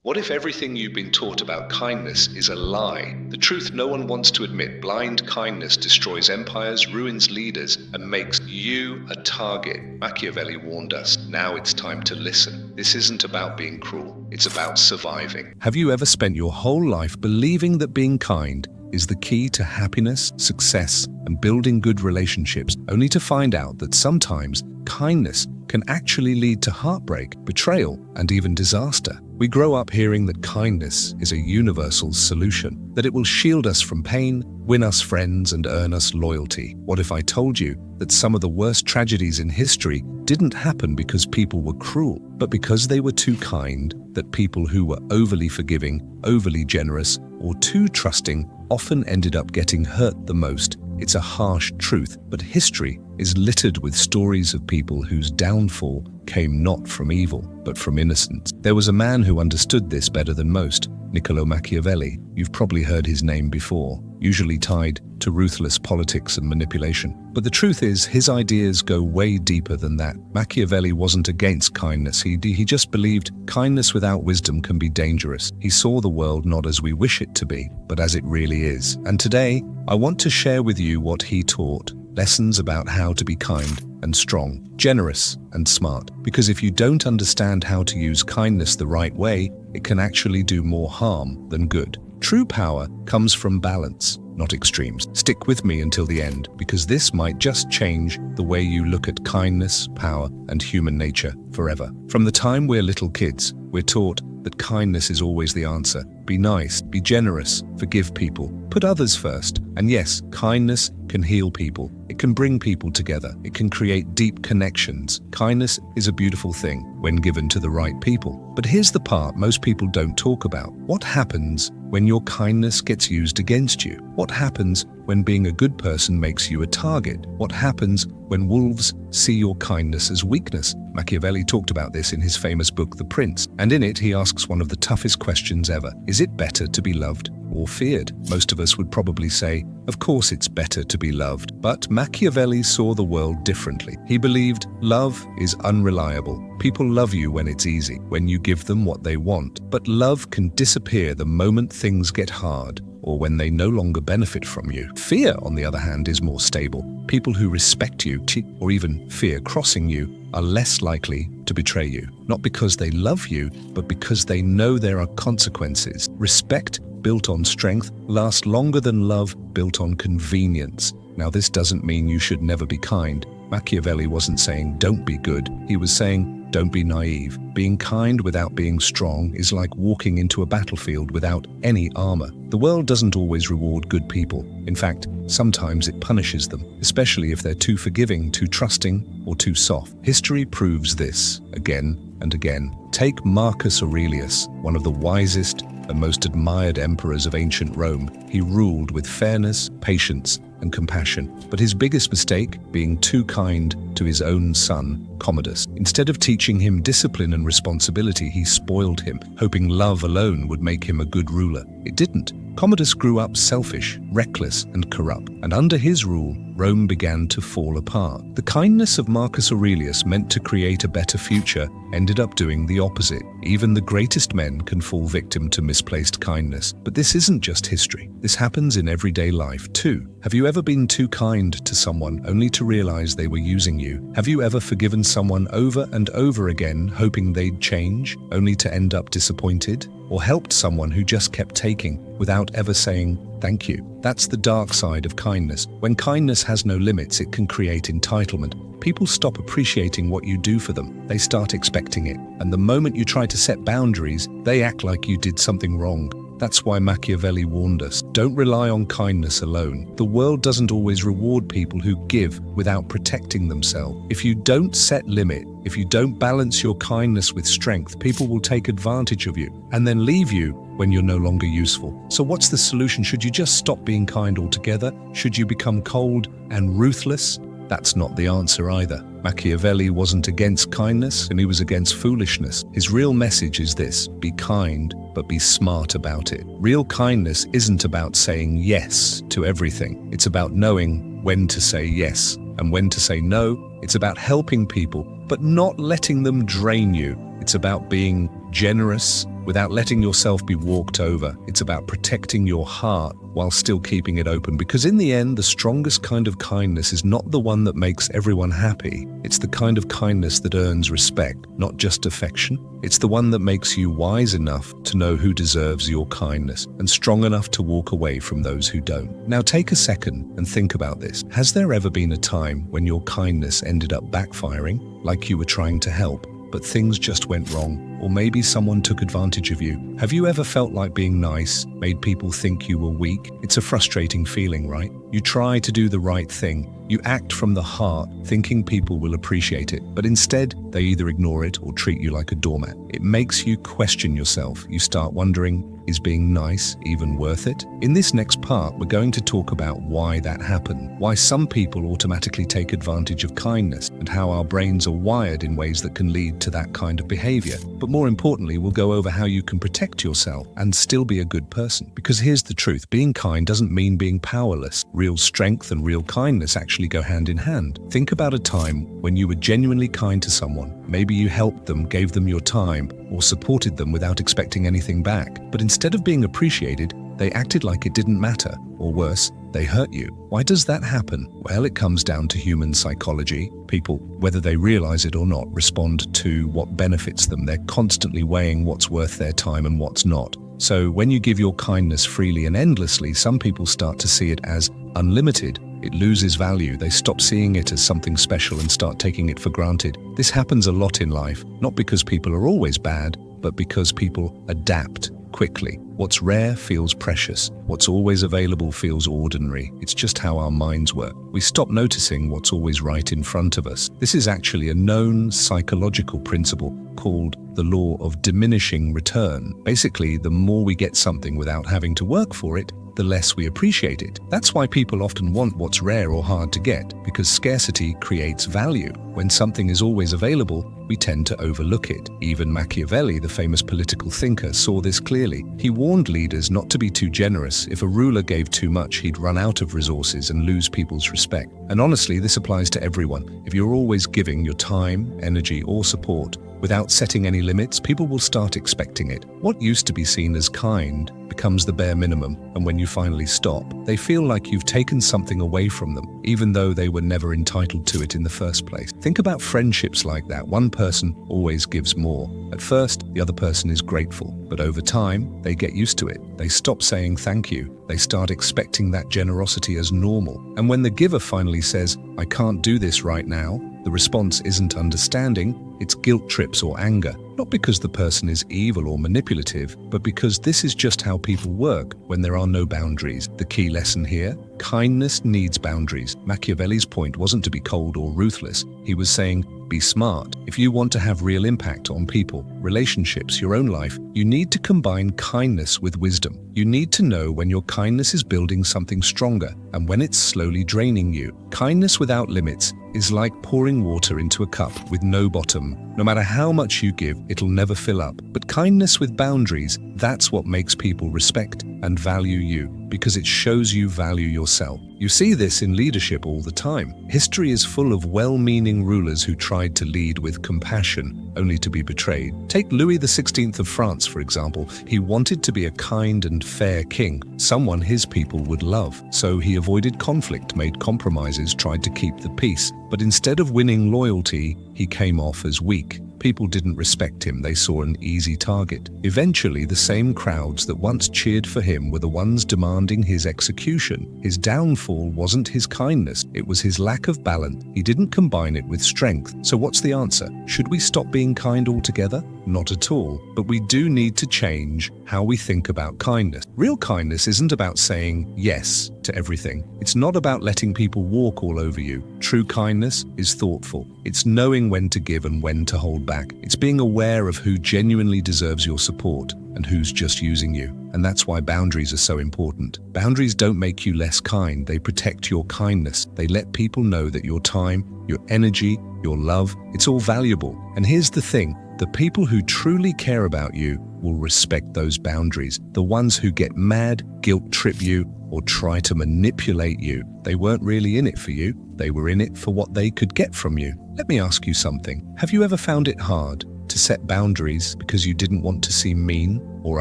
What if everything you've been taught about kindness is a lie? The truth no one wants to admit: blind kindness destroys empires, ruins leaders, and makes you a target. Machiavelli warned us. Now it's time to listen. This isn't about being cruel, it's about surviving. Have you ever spent your whole life believing that being kind is the key to happiness, success, and building good relationships, only to find out that sometimes kindness can actually lead to heartbreak, betrayal, and even disaster? We grow up hearing that kindness is a universal solution, that it will shield us from pain, win us friends, and earn us loyalty. What if I told you that some of the worst tragedies in history didn't happen because people were cruel, but because they were too kind, that people who were overly forgiving, overly generous, or too trusting often ended up getting hurt the most? It's a harsh truth, but history is littered with stories of people whose downfall came not from evil, but from innocence. There was a man who understood this better than most, Niccolo Machiavelli. You've probably heard his name before, usually tied to ruthless politics and manipulation. But the truth is, his ideas go way deeper than that. Machiavelli wasn't against kindness. He just believed kindness without wisdom can be dangerous. He saw the world not as we wish it to be, but as it really is. And today, I want to share with you what he taught. Lessons about how to be kind and strong, generous and smart. Because if you don't understand how to use kindness the right way, it can actually do more harm than good. True power comes from balance, not extremes. Stick with me until the end, because this might just change the way you look at kindness, power, and human nature forever. From the time we're little kids, we're taught that kindness is always the answer. Be nice, be generous, forgive people, put others first. And yes, kindness can heal people. It can bring people together. It can create deep connections. Kindness is a beautiful thing when given to the right people. But here's the part most people don't talk about. What happens when your kindness gets used against you? What happens when being a good person makes you a target? What happens when wolves see your kindness as weakness? Machiavelli talked about this in his famous book, The Prince, and in it he asks one of the toughest questions ever. Is it better to be loved or feared? Most of us would probably say, of course it's better to be loved. But Machiavelli saw the world differently. He believed love is unreliable. People love you when it's easy, when you give them what they want. But love can disappear the moment things get hard, or when they no longer benefit from you. Fear, on the other hand, is more stable. People who respect you, or even fear crossing you, are less likely to betray you. Not because they love you, but because they know there are consequences. Respect built on strength lasts longer than love built on convenience. Now, this doesn't mean you should never be kind. Machiavelli wasn't saying don't be good. He was saying don't be naive. Being kind without being strong is like walking into a battlefield without any armor. The world doesn't always reward good people. In fact, sometimes it punishes them, especially if they're too forgiving, too trusting, or too soft. History proves this again and again. Take Marcus Aurelius, one of the wisest and most admired emperors of ancient Rome. He ruled with fairness, patience, and compassion. But his biggest mistake, being too kind to his own son, Commodus. Instead of teaching him discipline and responsibility, he spoiled him, hoping love alone would make him a good ruler. It didn't. Commodus grew up selfish, reckless, and corrupt, and under his rule, Rome began to fall apart. The kindness of Marcus Aurelius, meant to create a better future, ended up doing the opposite. Even the greatest men can fall victim to misplaced kindness. But this isn't just history. This happens in everyday life too. Have you ever been too kind to someone only to realize they were using you? Have you ever forgiven someone over and over again, hoping they'd change, only to end up disappointed? Or helped someone who just kept taking without ever saying thank you? That's the dark side of kindness. When kindness has no limits, it can create entitlement. People stop appreciating what you do for them. They start expecting it. And the moment you try to set boundaries, they act like you did something wrong. That's why Machiavelli warned us, don't rely on kindness alone. The world doesn't always reward people who give without protecting themselves. If you don't set limit, if you don't balance your kindness with strength, people will take advantage of you and then leave you when you're no longer useful. So what's the solution? Should you just stop being kind altogether? Should you become cold and ruthless? That's not the answer either. Machiavelli wasn't against kindness, and he was against foolishness. His real message is this: be kind, but be smart about it. Real kindness isn't about saying yes to everything. It's about knowing when to say yes and when to say no. It's about helping people, but not letting them drain you. It's about being generous without letting yourself be walked over. It's about protecting your heart while still keeping it open. Because in the end, the strongest kind of kindness is not the one that makes everyone happy. It's the kind of kindness that earns respect, not just affection. It's the one that makes you wise enough to know who deserves your kindness and strong enough to walk away from those who don't. Now take a second and think about this. Has there ever been a time when your kindness ended up backfiring, like you were trying to help, but things just went wrong? Or maybe someone took advantage of you. Have you ever felt like being nice made people think you were weak? It's a frustrating feeling, right? You try to do the right thing. You act from the heart, thinking people will appreciate it, but instead they either ignore it or treat you like a doormat. It makes you question yourself. You start wondering, is being nice even worth it? In this next part, we're going to talk about why that happened, why some people automatically take advantage of kindness, and how our brains are wired in ways that can lead to that kind of behavior. But more importantly, we'll go over how you can protect yourself and still be a good person. Because here's the truth, being kind doesn't mean being powerless. Real strength and real kindness actually go hand in hand. Think about a time when you were genuinely kind to someone. Maybe you helped them, gave them your time, or supported them without expecting anything back. But instead of being appreciated, they acted like it didn't matter, or worse, they hurt you. Why does that happen? Well, it comes down to human psychology. People, whether they realize it or not, respond to what benefits them. They're constantly weighing what's worth their time and what's not. So when you give your kindness freely and endlessly, some people start to see it as unlimited. It loses value. They stop seeing it as something special and start taking it for granted. This happens a lot in life, not because people are always bad, but because people adapt quickly. What's rare feels precious. What's always available feels ordinary. It's just how our minds work. We stop noticing what's always right in front of us. This is actually a known psychological principle called the law of diminishing return. Basically, the more we get something without having to work for it, the less we appreciate it. That's why people often want what's rare or hard to get, because scarcity creates value. When something is always available, we tend to overlook it. Even Machiavelli, the famous political thinker, saw this clearly. He warned leaders not to be too generous. If a ruler gave too much, he'd run out of resources and lose people's respect. And honestly, this applies to everyone. If you're always giving your time, energy, or support without setting any limits, people will start expecting it. What used to be seen as kind becomes the bare minimum, and when you finally stop, they feel like you've taken something away from them, even though they were never entitled to it in the first place. Think about friendships like that. One person always gives more. At first, the other person is grateful, but over time, they get used to it. They stop saying thank you. They start expecting that generosity as normal. And when the giver finally says, "I can't do this right now," the response isn't understanding, it's guilt trips or anger. Not because the person is evil or manipulative, but because this is just how people work when there are no boundaries. The key lesson here: kindness needs boundaries. Machiavelli's point wasn't to be cold or ruthless. He was saying, be smart. If you want to have real impact on people, relationships, your own life, you need to combine kindness with wisdom. You need to know when your kindness is building something stronger and when it's slowly draining you. Kindness without limits is like pouring water into a cup with no bottom. No matter how much you give, it'll never fill up. But kindness with boundaries, that's what makes people respect and value you, because it shows you value yourself. You see this in leadership all the time. History is full of well-meaning rulers who tried to lead with compassion, only to be betrayed. Take Louis XVI of France, for example. He wanted to be a kind and fair king, someone his people would love. So he avoided conflict, made compromises, tried to keep the peace. But instead of winning loyalty, he came off as weak. People didn't respect him. They saw an easy target. Eventually, the same crowds that once cheered for him were the ones demanding his execution. His downfall wasn't his kindness. It was his lack of balance. He didn't combine it with strength. So what's the answer? Should we stop being kind altogether? Not at all. But we do need to change how we think about kindness. Real kindness isn't about saying yes to everything. It's not about letting people walk all over you. True kindness is thoughtful. It's knowing when to give and when to hold back. It's being aware of who genuinely deserves your support and who's just using you. And that's why boundaries are so important. Boundaries don't make you less kind. They protect your kindness. They let people know that your time, your energy, your love, it's all valuable. And here's the thing. The people who truly care about you will respect those boundaries. The ones who get mad, guilt trip you, or try to manipulate you, they weren't really in it for you. They were in it for what they could get from you. Let me ask you something. Have you ever found it hard to set boundaries because you didn't want to seem mean or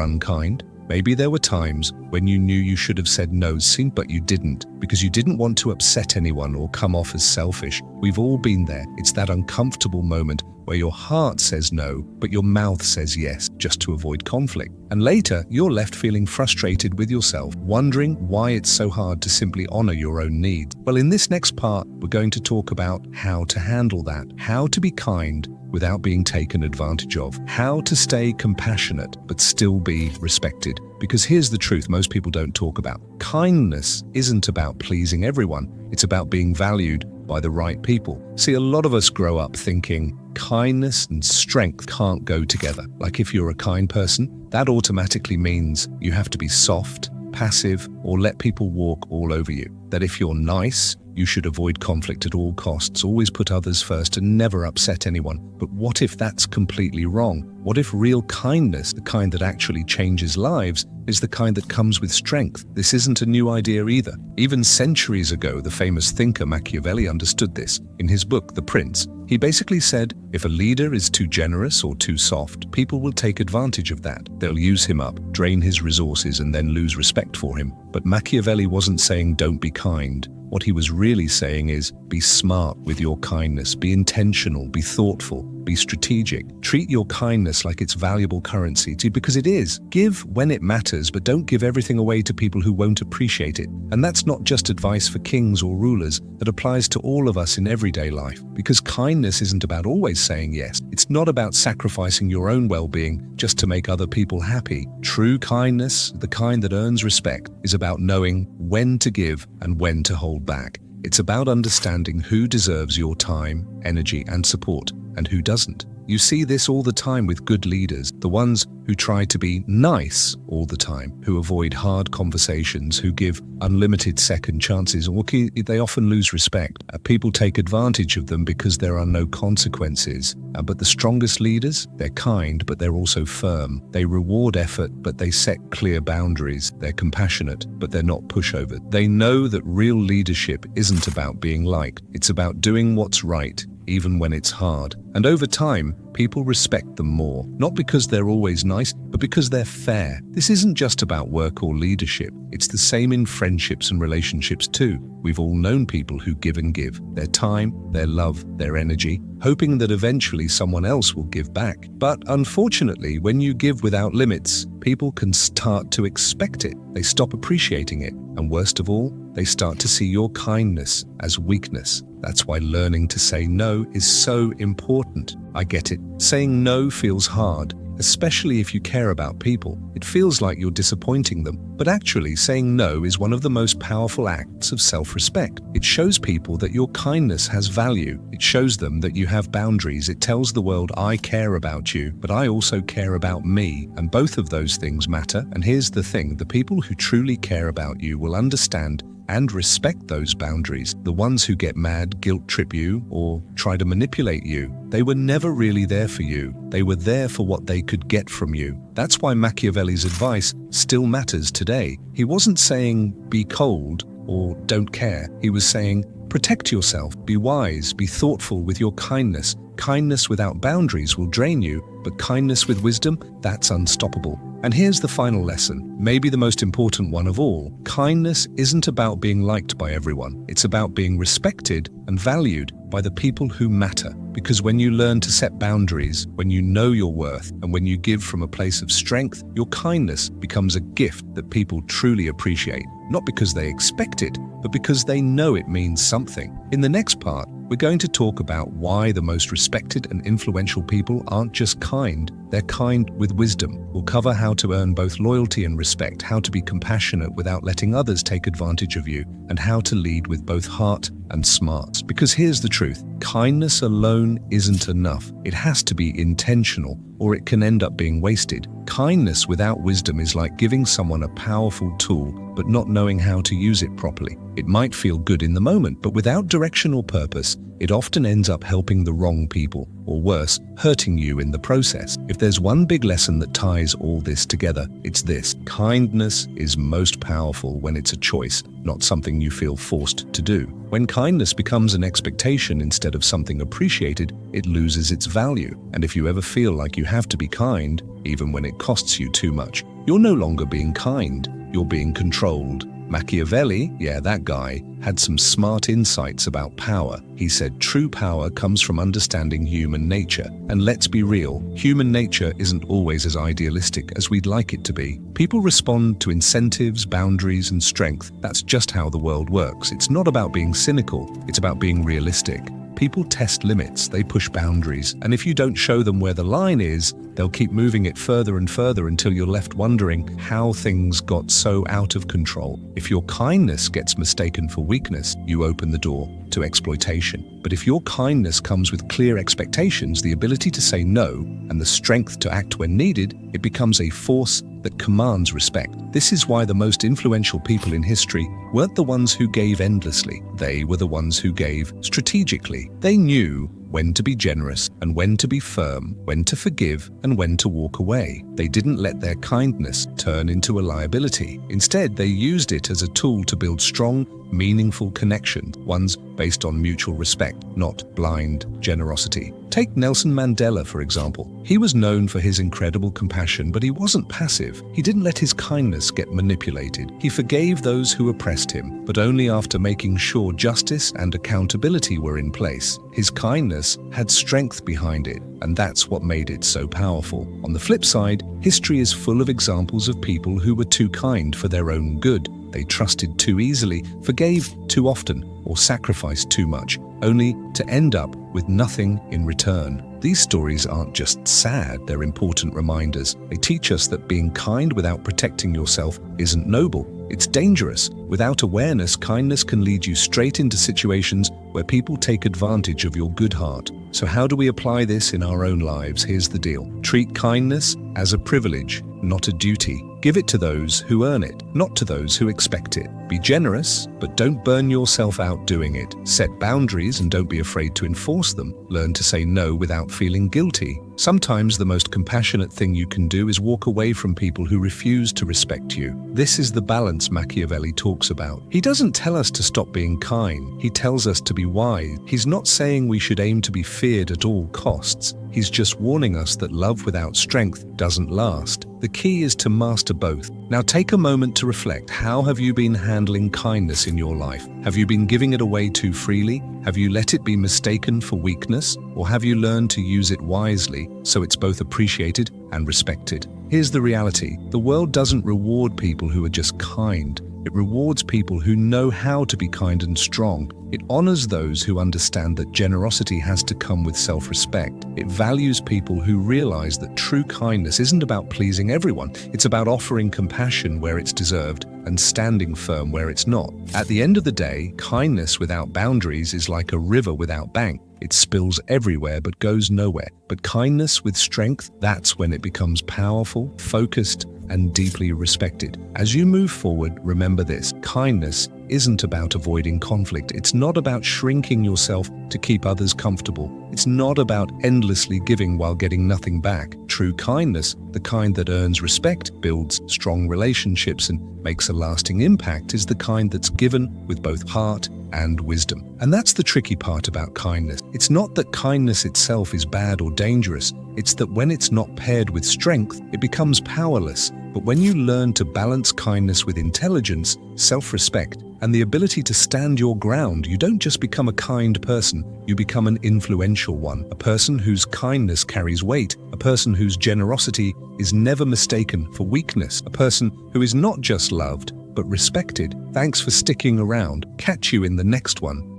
unkind? Maybe there were times when you knew you should have said no, but you didn't, because you didn't want to upset anyone or come off as selfish. We've all been there. It's that uncomfortable moment where your heart says no, but your mouth says yes, just to avoid conflict. And later, you're left feeling frustrated with yourself, wondering why it's so hard to simply honor your own needs. Well, in this next part, we're going to talk about how to handle that, how to be kind without being taken advantage of, how to stay compassionate but still be respected. Because here's the truth most people don't talk about. Kindness isn't about pleasing everyone. It's about being valued by the right people. See, a lot of us grow up thinking kindness and strength can't go together. Like if you're a kind person, that automatically means you have to be soft, passive, or let people walk all over you. That if you're nice, you should avoid conflict at all costs, always put others first and never upset anyone. But what if that's completely wrong? What if real kindness, the kind that actually changes lives, is the kind that comes with strength? This isn't a new idea either. Even centuries ago, the famous thinker Machiavelli understood this. In his book, The Prince, he basically said, if a leader is too generous or too soft, people will take advantage of that. They'll use him up, drain his resources, and then lose respect for him. But Machiavelli wasn't saying don't be kind. What he was really saying is, be smart with your kindness, be intentional, be thoughtful, be strategic. Treat your kindness like it's valuable currency, because it is. Give when it matters, but don't give everything away to people who won't appreciate it. And that's not just advice for kings or rulers, that applies to all of us in everyday life. Because kindness isn't about always saying yes. It's not about sacrificing your own well-being just to make other people happy. True kindness, the kind that earns respect, is about knowing when to give and when to hold back. It's about understanding who deserves your time, energy, and support, and who doesn't. You see this all the time with good leaders, the ones who try to be nice all the time, who avoid hard conversations, who give unlimited second chances, or they often lose respect. People take advantage of them because there are no consequences. But the strongest leaders, they're kind, but they're also firm. They reward effort, but they set clear boundaries. They're compassionate, but they're not pushover. They know that real leadership isn't about being liked. It's about doing what's right, even when it's hard. And over time, people respect them more, not because they're always nice, but because they're fair. This isn't just about work or leadership. It's the same in friendships and relationships too. We've all known people who give and give, their time, their love, their energy, hoping that eventually someone else will give back. But unfortunately, when you give without limits, people can start to expect it. They stop appreciating it. And worst of all, they start to see your kindness as weakness. That's why learning to say no is so important. I get it. Saying no feels hard, especially if you care about people. It feels like you're disappointing them. But actually, saying no is one of the most powerful acts of self-respect. It shows people that your kindness has value. It shows them that you have boundaries. It tells the world, I care about you, but I also care about me. And both of those things matter. And here's the thing, the people who truly care about you will understand and respect those boundaries. The ones who get mad, guilt-trip you, or try to manipulate you, they were never really there for you. They were there for what they could get from you. That's why Machiavelli's advice still matters today. He wasn't saying, be cold or don't care. He was saying, protect yourself, be wise, be thoughtful with your kindness. Kindness without boundaries will drain you, but kindness with wisdom, that's unstoppable. And here's the final lesson, maybe the most important one of all. Kindness isn't about being liked by everyone. It's about being respected and valued by the people who matter. Because when you learn to set boundaries, when you know your worth, and when you give from a place of strength, your kindness becomes a gift that people truly appreciate. Not because they expect it, but because they know it means something. In the next part, we're going to talk about why the most respected and influential people aren't just kind, they're kind with wisdom. We'll cover how to earn both loyalty and respect, how to be compassionate without letting others take advantage of you, and how to lead with both heart and smarts. Because here's the truth, kindness alone isn't enough. It has to be intentional, or it can end up being wasted. Kindness without wisdom is like giving someone a powerful tool, but not knowing how to use it properly. It might feel good in the moment, but without direction or purpose, it often ends up helping the wrong people, or worse, hurting you in the process. If there's one big lesson that ties all this together, it's this. Kindness is most powerful when it's a choice, not something you feel forced to do. When kindness becomes an expectation instead of something appreciated, it loses its value. And if you ever feel like you have to be kind, even when it costs you too much, you're no longer being kind, you're being controlled. Machiavelli, yeah, that guy, had some smart insights about power. He said true power comes from understanding human nature. And let's be real, human nature isn't always as idealistic as we'd like it to be. People respond to incentives, boundaries, and strength. That's just how the world works. It's not about being cynical, it's about being realistic. People test limits, they push boundaries, and if you don't show them where the line is, they'll keep moving it further and further until you're left wondering how things got so out of control. If your kindness gets mistaken for weakness, you open the door to exploitation. But if your kindness comes with clear expectations, the ability to say no, and the strength to act when needed, it becomes a force that commands respect. This is why the most influential people in history weren't the ones who gave endlessly. They were the ones who gave strategically. They knew when to be generous and when to be firm, when to forgive and when to walk away. They didn't let their kindness turn into a liability. Instead, they used it as a tool to build strong, meaningful connections, ones based on mutual respect, not blind generosity. Take Nelson Mandela, for example. He was known for his incredible compassion, but he wasn't passive. He didn't let his kindness get manipulated. He forgave those who oppressed him, but only after making sure justice and accountability were in place. His kindness had strength behind it, and that's what made it so powerful. On the flip side, history is full of examples of people who were too kind for their own good. They trusted too easily, forgave too often, or sacrificed too much, only to end up with nothing in return. These stories aren't just sad, they're important reminders. They teach us that being kind without protecting yourself isn't noble. It's dangerous. Without awareness, kindness can lead you straight into situations where people take advantage of your good heart. So how do we apply this in our own lives? Here's the deal. Treat kindness as a privilege, not a duty. Give it to those who earn it, not to those who expect it. Be generous, but don't burn yourself out doing it. Set boundaries and don't be afraid to enforce them. Learn to say no without feeling guilty. Sometimes the most compassionate thing you can do is walk away from people who refuse to respect you. This is the balance Machiavelli talks about. He doesn't tell us to stop being kind. He tells us to be wise. He's not saying we should aim to be feared at all costs. He's just warning us that love without strength doesn't last. The key is to master both. Now take a moment to reflect. How have you been handling kindness in your life? Have you been giving it away too freely? Have you let it be mistaken for weakness? Or have you learned to use it wisely so it's both appreciated and respected? Here's the reality. The world doesn't reward people who are just kind. It rewards people who know how to be kind and strong. It honors those who understand that generosity has to come with self-respect. It values people who realize that true kindness isn't about pleasing everyone. It's about offering compassion where it's deserved and standing firm where it's not. At the end of the day, kindness without boundaries is like a river without bank. It spills everywhere but goes nowhere. But kindness with strength, that's when it becomes powerful, focused, and deeply respected. As you move forward, remember this: kindness isn't about avoiding conflict. It's not about shrinking yourself to keep others comfortable. It's not about endlessly giving while getting nothing back. True kindness, the kind that earns respect, builds strong relationships, and makes a lasting impact, is the kind that's given with both heart and wisdom. And that's the tricky part about kindness. It's not that kindness itself is bad or dangerous. It's that when it's not paired with strength, it becomes powerless. But when you learn to balance kindness with intelligence, self-respect, and the ability to stand your ground, you don't just become a kind person, you become an influential one, a person whose kindness carries weight, a person whose generosity is never mistaken for weakness, a person who is not just loved, but respected. Thanks for sticking around. Catch you in the next one.